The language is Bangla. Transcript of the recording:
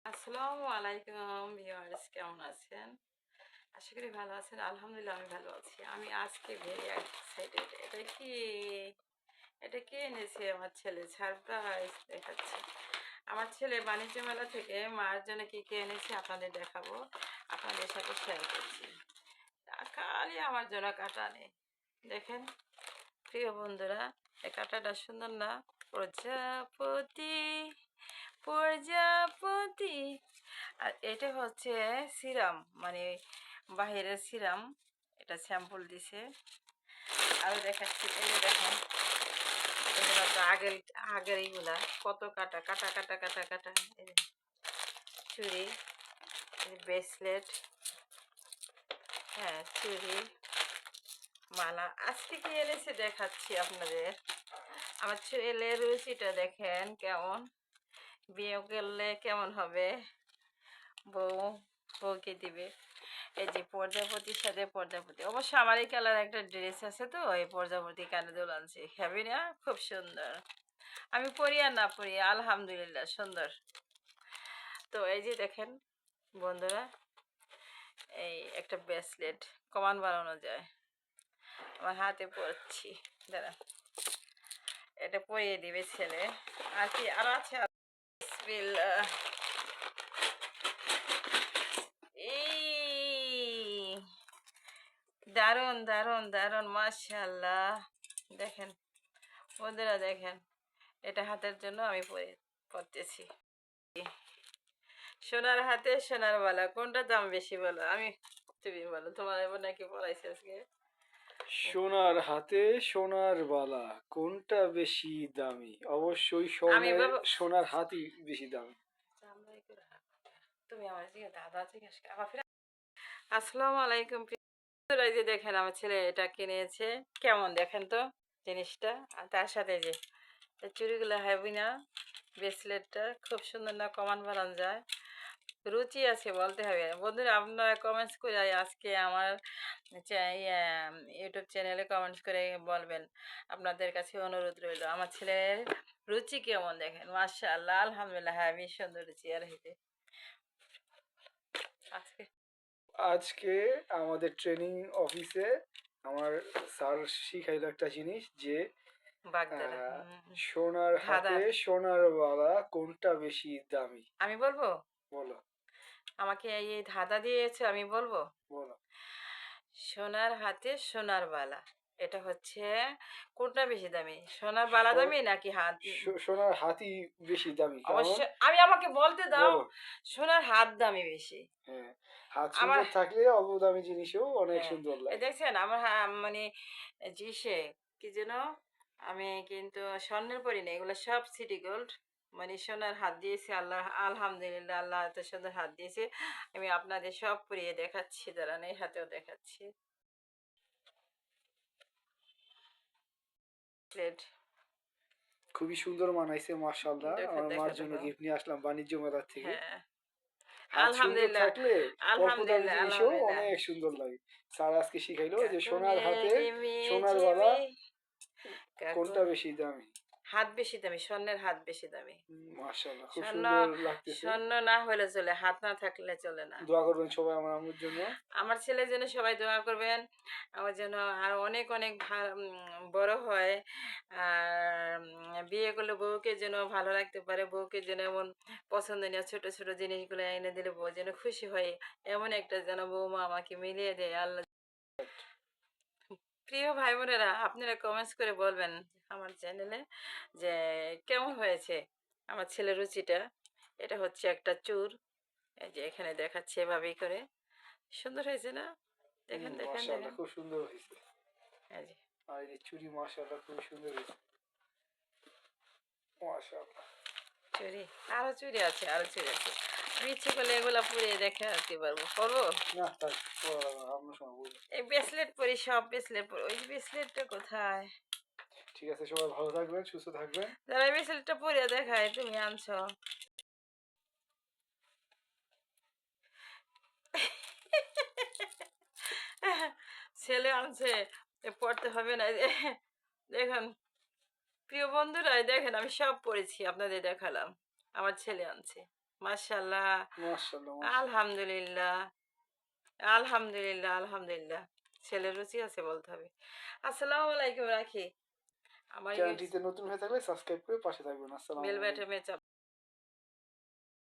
আসসালামু আলাইকুম ভিউয়ার্স, কেমন আছেন? আশা করি ভালো আছেন। আলহামদুলিল্লাহ আমি ভালো আছি। আমি আজকে ভেরি এক্সাইটেড। এটা কি এনেছে আমার ছেলে, সারপ্রাইজ দেখাচ্ছে। আমার ছেলে বাণিজ্য মেলা থেকে মার জন্য কি কি এনেছে আপনাদের দেখাবো, আপনাদের সাথে শেয়ার করছি। খালি আমার জন্য কাটা নেই, দেখেন প্রিয় বন্ধুরা, এই কাটাটা সুন্দর না? প্রজাপতি প্রজাপতি। আর এটা হচ্ছে সিরাম, মানে বাহিরের সিরাম, এটা স্যাম্পল দিছে। আরো দেখাচ্ছি, এই যে দেখেন, এগুলো তো আগের এইগুলা কত কাটা কাটা কাটা কাটা কাটা। এই যে চুড়ি, ব্রেসলেট, হ্যাঁ চুড়ি, মালা। আজকে কি এনেছে দেখাচ্ছি আপনাদের। আমার ছেলের রুচিটা দেখেন কেমন, বিয়ে করলে কেমন হবে, বউ বউকে দিবে। এই যে প্রজাপতির সাথে প্রজাপতি, অবশ্য আমার এই কালার একটা ড্রেস আছে, তো এই প্রজাপতি কানে দোল আনছি, হ্যাবি না? খুব সুন্দর। আমি পরি আর না পরি, আলহামদুলিল্লাহ সুন্দর। তো এই যে দেখেন বন্ধুরা, এই একটা ব্রেসলেট কমান বানানো যায়, আমার হাতে পরছি, দাঁড়া, এটা পরিয়ে দিবে ছেলে। আর কি আর আছে? বিসমিল্লাহ। এই দারুণ দারুণ দারুণ, মাশাআল্লাহ। দেখেন বন্ধুরা, দেখেন, এটা হাতের জন্য আমি পরতেছি। সোনার হাতে সোনার বালা, কোনটা দাম বেশি বলো? তুমি বলো, তোমার এবার নাকি পড়াইছে আজকে। সোনার হাতে সোনার বালা কোনটা বেশি দামি? অবশ্যই আমি বলবো, সোনার হাতই বেশি দামি। তুমি আমার দাদা জিজ্ঞাসা আবার ফিরে। আসসালামু আলাইকুম বন্ধুরা, এই যে দেখেন আমার ছেলে এটা কিনেছে, কেমন দেখেন তো জিনিসটা। আর তার সাথে যে চুড়িগুলো হ্যাভি না? ব্রেসলেটটা খুব সুন্দর না? কমান বানানো যায়, রুচি আছে বলতে হবে। বন্ধুরা আপনারা কমেন্টস করে আজকে আমার ইউটিউব চ্যানেলে কমেন্টস করে বলবেন। আপনাদের কাছে অনুরোধ রইল, আমার ছেলের রুচি কেমন দেখেন, মাশাআল্লাহ আলহামদুলিল্লাহ, হ্যাঁ বেশ সুন্দর রুচি। আর হইতে আজকে আজকে আমাদের ট্রেনিং অফিসে আমার স্যার শিখাইলো একটা জিনিস যে বাগদারা, সোনার হাতে ধাঁধার। সোনার বালা কোনটা বেশি দামি। আমি বলবো, বলো আমাকে এই ধাঁধা দিয়েছে, আমি বলবো বলো। সোনার হাতে সোনার বালা, এটা হচ্ছে কোনটা বেশি দামি, সোনার বালা সো- দামি নাকি হাত? সোনার হাতই বেশি দামি, কারণ অবশ্যই, আমাকে বলতে দাও। বলো। সোনার হাত দামি বেশি। হ্যাঁ, হাত আমার, সুন্দর থাকলে অল্প দামি জিনিসও অনেক হ্যাঁ, সুন্দর এই লাগে। দেখছেন আমার মানে জিসে কি যেন, আমি কিন্তু স্বর্ণের পরি না, এগুলো সব সিটি গোল্ড, মানে সোনার হাত দিয়েছে আল্লাহ, আলহামদুলিল্লাহ, আল্লাহ এত সুন্দর হাত দিয়েছে। আমি আপনাদের সব পরিয়ে দেখাচ্ছি, দাঁড়ান এই হাতেও দেখাচ্ছি। প্লেট, খুবই সুন্দর মানাইছে, মাশাআল্লাহ। দেখো আমার দেখো মার জন্য দেখো, গিফট নিয়ে আসলাম বাণিজ্য মেলা থেকে। হ্যাঁ হাত সুন্দর আলহামদুলিল্লাহ, থাকলে অল্প দামি আলহামদুলিল্লাহ জিনিসও আলহামদুলিল্লাহ। অনেক সুন্দর লাগে। স্যার আজকে শিখাইলো যে সোনার কাকুনে হাতে ঝিমি সোনার বালা ঝিমি, কাকুন কোনটা বেশি দামি। হাত বেশি দামি, স্বর্ণের হাত বেশি দামি। মাশাআল্লাহ, খুব স্বর্ণ, সুন্দর লাগতেছে। স্বর্ণ না হলে চলে, হাত না থাকলে চলে না। দোয়া করবেন সবাই আমার আম্মুর জন্য। আমার ছেলের জন্য সবাই দোয়া করবেন, আমার জন্য আর অনেক অনেক বড় হয়। আর বিয়ে করলে বউকে যেন ভালো রাখতে পারে, বউকে যেন এমন পছন্দনীয় ছোট ছোট জিনিসগুলো এনে দিলে বউ যেন খুশি হয়, এমন একটা যেন বৌমা আমাকে মিলিয়ে দেয় আল্লাহ। প্রিয় ভাই বোনেরা, আপনারা কমেন্টস করে বলবেন আমার চ্যানেলে যে কেমন হয়েছে আমার ছেলের রুচিটা। এটা হচ্ছে একটা চুর, এই যে এখানে দেখাচ্ছে এভাবেই করে, সুন্দর হয়েছে না? দেখেন দেখেন মাশাআল্লাহ, দেখেন, খুব সুন্দর হয়েছে। এই যে আর এই চুড়ি মাশাআল্লাহ খুব সুন্দর হয়েছে, মাশাআল্লাহ। চুড়ি, আরো চুড়ি আছে, আরো চুড়ি আছে। আমি ইচ্ছে করলে এগুলা পুড়িয়ে দেখাতে পারবো, করবো। না থাক, আপনার সময় বলুন। এই ব্রেসলেট পরি, সব ব্রেসলেট পরি। ওই ব্রেসলেটটা কোথায়? ঠিক আছে, সবাই ভালো থাকবেন, সুস্থ থাকবেন। যারা এই ব্রেসলেটটা পরিয়ে দেখায়, তুমি আনছো। ছেলে আনছে, পড়তে হবে না। এই যে দেখুন প্রিয় বন্ধুরা, এই দেখেন আমি সব পড়েছি, আপনাদের দেখালাম, আমার ছেলে আনছে। মাশাআল্লাহ, মাশাআল্লাহ। আলহামদুলিল্লাহ, আলহামদুলিল্লাহ, আলহামদুলিল্লাহ। ছেলের রুচি আছে বলতে হবে। আসসালামু আলাইকুম, রাখি। আমার চ্যানেলটিতে নতুন হয়ে থাকলে সাবস্ক্রাইব করে পাশে থাকবেন। আসসালামু বেল আলাইকুম। বাটনে চাপ